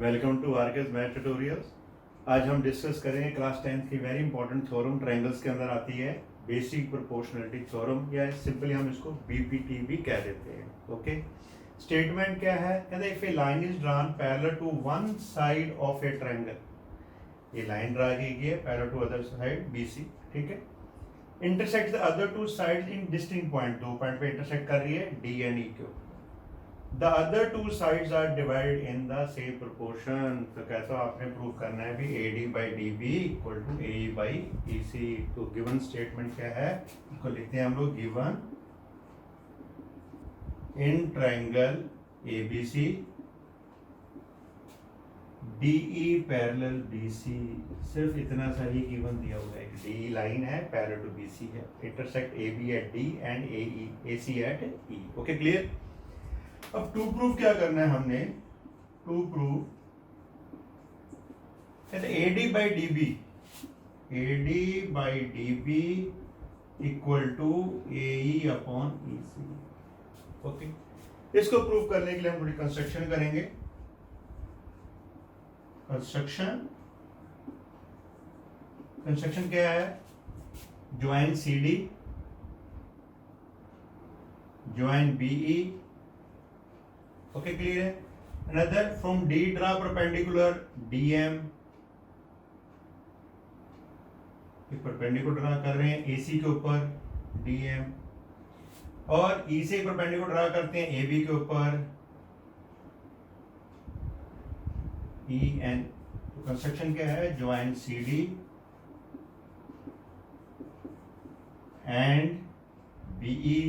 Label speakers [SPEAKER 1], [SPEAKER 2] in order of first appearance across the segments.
[SPEAKER 1] Welcome to RK's math tutorials. आज हम discuss करेंगे क्लास 10th की वेरी इंपॉर्टेंट थ्योरम ट्रायंगल्स के अंदर आती है बेसिक प्रोपोर्शनलिटी थ्योरम, या सिंपली हम इसको बीपीटी भी कह देते हैं। ओके, स्टेटमेंट क्या है? कहते हैं if a line is drawn parallel to one side of a triangle, ये लाइन ड्रा की गई है parallel to other side BC, ठीक है। Intersect the other two sides in distinct point, दो पॉइंट पे इंटरसेक्ट कर रही है डी एंड ई के। The other two sides are divided in the same proportion। तो कैसा आपने प्रूव करना है भी AD by DB equal to AE by EC। तो गिवन स्टेटमेंट क्या है, इसको लिखते हैं हम लोग given in triangle ABC DE parallel BC। सिर्फ इतना सा ही गिवन दिया हुआ है, DE लाइन है पैरेलल टू BC है, intersect AB at D and AC at E। Okay, clear. अब टू प्रूफ क्या करना है हमने, to proof AD by DB, AD by DB equal to AE upon EC। Okay, इसको proof करने के लिए हम थोड़ी कंस्ट्रक्शन करेंगे। कंस्ट्रक्शन क्या है? Join CD, join BE। Okay, clear है। Another from D draw perpendicular DM, perpendicular draw कर रहे हैं AC के ऊपर DM, और E से परपेंडिकुलर ड्रा करते हैं AB के ऊपर EN। तो कंस्ट्रक्शन क्या है? Join CD and BE,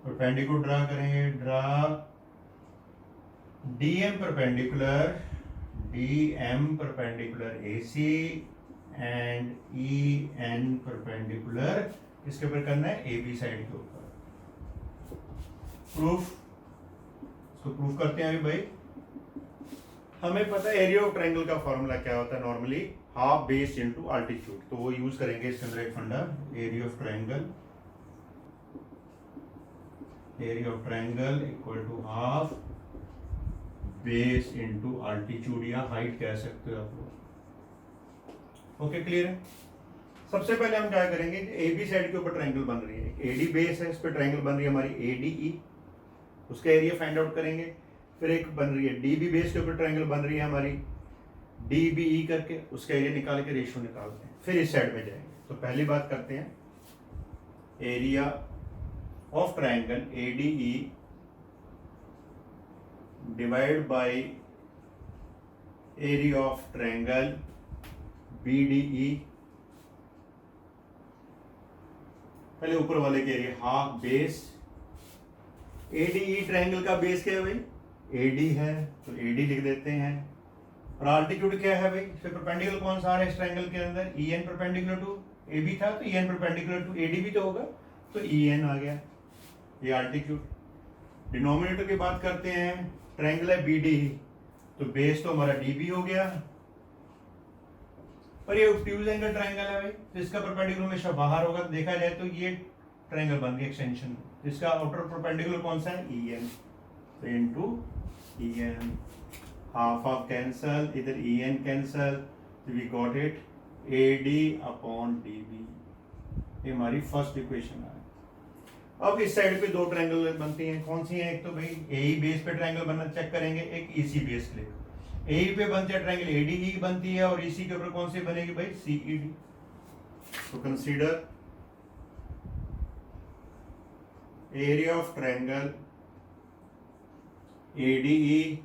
[SPEAKER 1] perpendicular draw करेंगे, draw DM perpendicular AC and EN perpendicular किसके ऊपर करना है? AB साइड के ऊपर। प्रूफ, इसको प्रूफ करते हैं अभी भाई। हमें पता है एरिया ऑफ ट्रायंगल का फॉर्मूला क्या होता है normally, half base into altitude. तो वो यूज करेंगे इसके अंदर एक फंडा, area of triangle equal to half base into altitude, या हाइट कह सकते हो आप लोग। ओके, क्लियर है। सबसे पहले हम क्या करेंगे, AB साइड के ऊपर ट्रायंगल बन रही है, AD बेस है, इस पर ट्रायंगल बन रही है हमारी ADE, उसका एरिया फाइंड आउट करेंगे। फिर एक बन रही है DB बेस के ऊपर ट्रायंगल बन रही है हमारी DBE करके, उसका एरिया निकाल के रेशियो निकालते हैं, फिर इस साइड में जाएंगे। तो पहली बात करते हैं, area of triangle ADE divide by area of triangle BDE। पहले ऊपर वाले के area half base, ADE triangle का बेस क्या है भाई? AD है, तो AD लिख देते हैं। और अल्टीट्यूड क्या है भाई? फिर परपेंडिकुलर कौन सा आ रहा है इस ट्रायंगल के अंदर? EN परपेंडिकुलर टू AB था, तो EN परपेंडिकुलर टू AD भी तो होगा, तो EN आ गया, ये अल्टीट्यूड। डिनोमिनेटर की बात करते हैं, ट्रायंगल है BDE, तो बेस तो हमारा DB हो गया, और ये ऑब्ट्यूज एंगल ट्रायंगल है भाई, तो इसका परपेंडिकुलर हमेशा बाहर होगा। तो देखा जाए तो ये ट्रायंगल बन गया एक्सटेंशन, इसका आउटर परपेंडिकुलर कौन सा है? EN, तो into EN, half of cancel, इधर EN कैंसल, तो we got it AD upon DB। ये हमारी फर्स्ट इक्वेशन है। अब इस साइड पे दो ट्रायंगल बनती हैं, कौन सी हैं? एक तो भाई AE बेस पे ट्रायंगल बनना चेक करेंगे, एक EC बेस पे। AE पे बनती है ट्रायंगल ADE बनती है, और EC के ऊपर कौन सी बनेगी भाई? CED। तो consider area of triangle ADE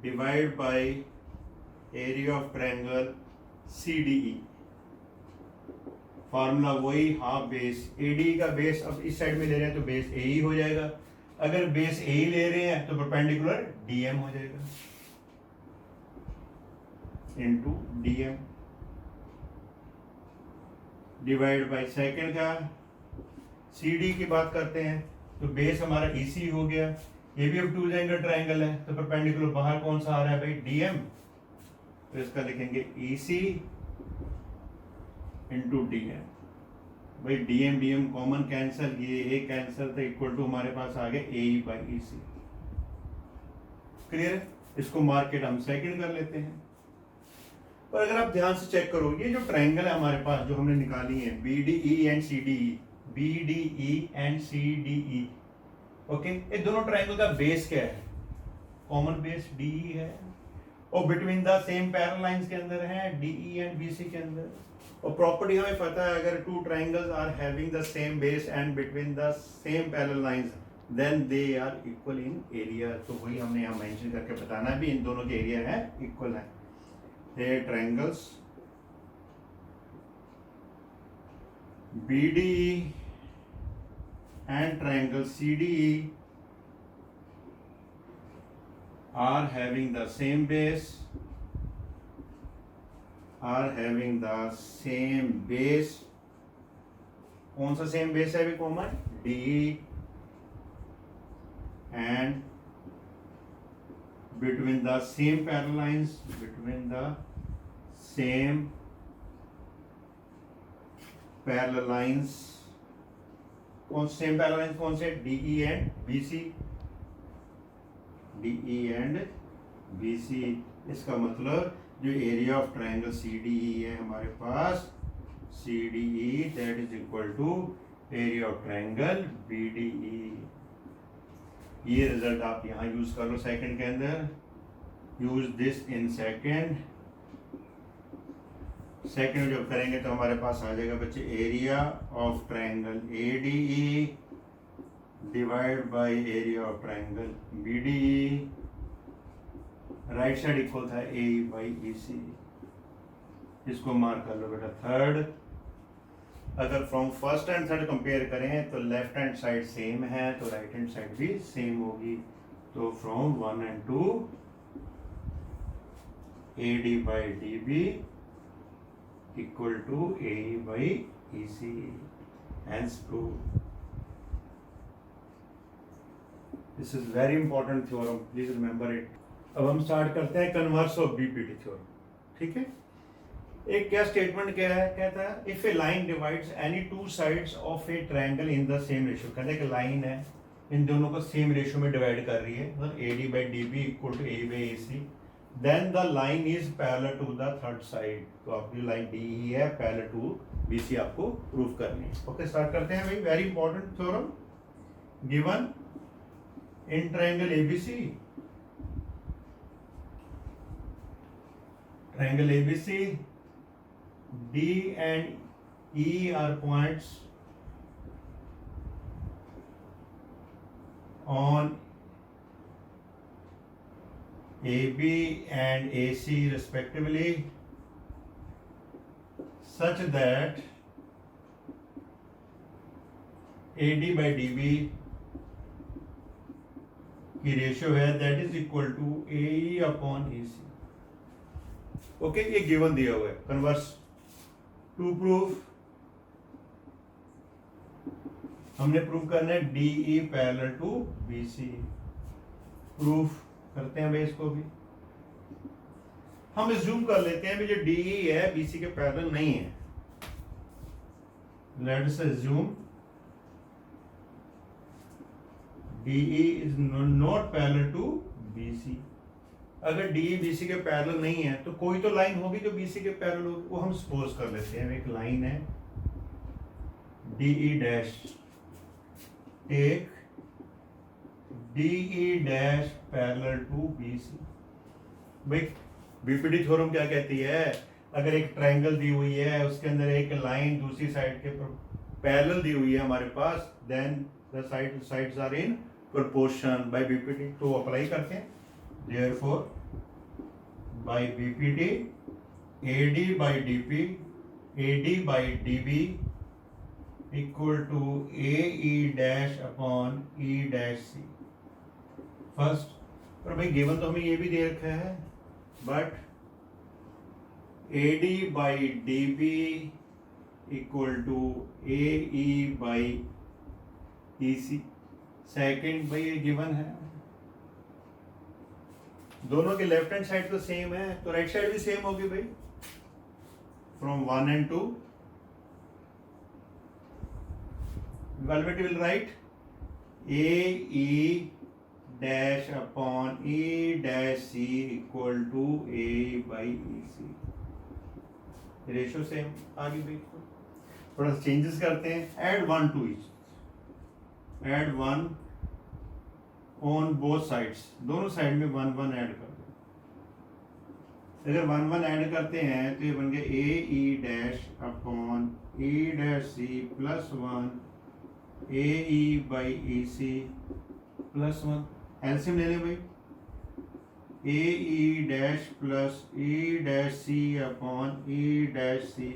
[SPEAKER 1] divide by area of triangle CDE। Formula वही, हाफ बेस, ADE का बेस अब इस साइड में ले रहे हैं तो बेस AE हो जाएगा, अगर बेस AE ले रहे हैं तो परपेंडिकुलर DM हो जाएगा into DM divide by second का CD की बात करते हैं, तो बेस हमारा EC हो गया, ये भी ऑब्ट्यूज एंगल ट्रायंगल है, तो परपेंडिकुलर बाहर कौन सा आ रहा है भाई? DM, तो इसका लिखेंगे EC इंटू DM। भाई डीएम डीएम कॉमन कैंसिल, ये कैंसिल तो इक्वल टू हमारे पास आ गया ए बाई ई सी। क्लियर है? इसको मार्केट हम सेकंड कर लेते हैं। पर अगर आप ध्यान से चेक करो, ये जो ट्रायंगल है हमारे पास जो हमने निकाली है BDE and CDE, BDE and CDE, okay, ये दोनों ट्रायंगल का बेस क्या है? कॉमन बेस DE है, और between the same parallel lines के अंदर है DE एंड BC के अंदर। और प्रॉपर्टी हमें पता है, अगर two triangles are having the same base and between the same parallel lines then they are equal in area. तो वही हमने यहाँ मेंशन करके बताना है भी, इन दोनों के एरिया है इक्वल है। ये triangles BDE and triangle CDE are having the same base, कौन सा सेम बेस है भी common? DE, and between the same parallel lines, same parallel lines कौन से? DE and BC। इसका मतलब जो एरिया ऑफ ट्रायंगल CDE है हमारे पास, CDE that is equal to area of triangle BDE। ये रिजल्ट आप यहाँ यूज कर लो सेकंड के अंदर, यूज दिस इन सेकंड जब करेंगे तो हमारे पास आ जाएगा बच्चे area of triangle ADE divide by area of triangle BDE, right side equal था AE बाई EC। इसको मार्क कर लो बेटा थर्ड। अगर from first and third compare करें तो लेफ्ट हैंड साइड सेम है तो राइट हैंड साइड भी सेम होगी। तो from 1 and 2 AD by DB equal to AE by EC, hence proved। This is very important theorem, please remember it। अब हम start करते हैं कन्वर्स ऑफ BPT थ्योरम, ठीक है। एक क्या स्टेटमेंट क्या है, कहता है if a line divides any two sides of a triangle in the same ratio, कहते हैं कि लाइन है इन दोनों को सेम रेशियो में डिवाइड कर रही है, मतलब AD by DB equal to AE by AC, then the line is parallel to the third side. तो आपकी लाइन DE है पैरेलल टू BC आपको प्रूव करनी है। ओके, स्टार्ट करते हैं भाई, very important theorem given in triangle ABC। Triangle ABC, D and E are points on AB and AC respectively, such that AD by DB की ratio है that is equal to AE upon AC। Okay, ये given दिया हुआ है। Converse to proof हमने prove करना है DE parallel to BC। Proof करते हैं भाई, इसको भी हम अज्यूम कर लेते हैं भी जो DE है BC के पैरेलल नहीं है। Let's assume DE is not parallel to BC। अगर DE BC के पैरेलल नहीं है तो कोई तो लाइन होगी जो BC के पैरेलल होगी, वो हम सपोज कर लेते हैं। एक लाइन है DE dash, take DE dash parallel to BC। भाई BPT थ्योरम क्या कहती है, अगर एक ट्रायंगल दी हुई है उसके अंदर एक लाइन दूसरी साइड के पैरेलल दी हुई है हमारे पास, then the sides are in proportion by BPT। तो अप्लाई करते हैं, therefore by BPT AD by DB equal to AE dash upon E dash C। First पर भाई गिवन तो हमें ये भी दे रखा है, but AD by DB equal to AE by EC। Second भाई ये गिवन है, दोनों के लेफ्ट हैंड साइड तो सेम है तो राइट साइड भी सेम होगी भाई। From 1 and 2 we will write AE dash upon E dash C equal to A by E C. Ratio same आगे भी थोड़ा सा चेंजेस करते हैं। Add 1 to each, add 1 on both sides, दोनों साइड में 1 1 ऐड कर दो। अगर 1 1 ऐड करते हैं तो ये बन गया A E dash upon E dash C plus 1 A E by E C plus 1। LCM ले लें भाई, A E dash plus E dash C upon E dash C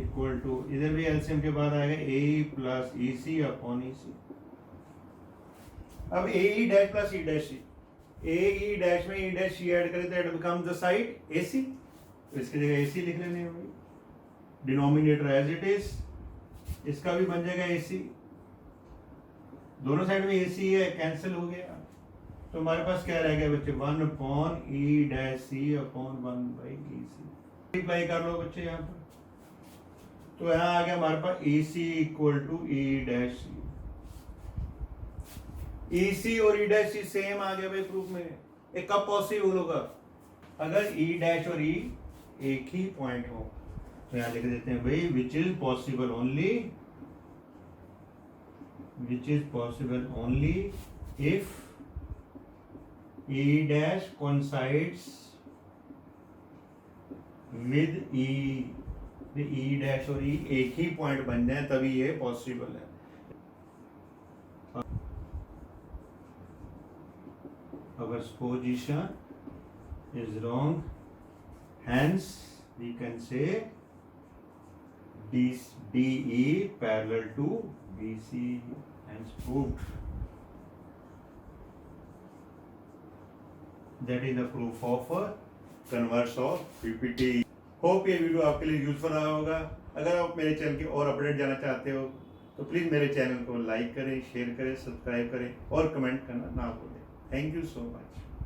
[SPEAKER 1] equal to, इधर भी एलसीएम के बाद आएगा ए प्लस ई सी अपॉन ई सी। अब A E dash plus E dash C, A E dash में ई डैश सी ऐड करें तो it becomes the side A C, तो इसकी जगह ए सी लिख लेने हैं भाई। डिनोमिनेटर एज इट इज, इसका भी बन जाएगा ए सी, दोनों साइड में ए सी है, कैंसिल हो गया। तो हमारे पास क्या रह गया बच्चे, 1 upon E dash C upon 1 by E C. Multiply कर लो बच्चे यहाँ पर, तो यहाँ आ गया हमारे पास ई सी इक्वल टू ई डैश सी। ई सी और ई डैश सी सेम आ गया भाई प्रूफ में। ये कब पॉसिबल होगा, अगर ई डैश और ई एक ही पॉइंट हो। तो यहाँ लिख देते हैं भाई which is possible only, which is possible only if E dash coincides with E, E dash और E एक ही पॉइंट बन जाए तभी ये पॉसिबल है। Our supposition is wrong, hence we can say DE parallel to BC, hence proved. That is the proof of converse of PPT. Hope ये video आपके लिए यूजफुल रहा होगा। अगर आप मेरे चैनल की और अपडेट जाना चाहते हो तो प्लीज़ मेरे चैनल को लाइक करें, शेयर करें, सब्सक्राइब करें और कमेंट करना ना भूलें। Thank you so much.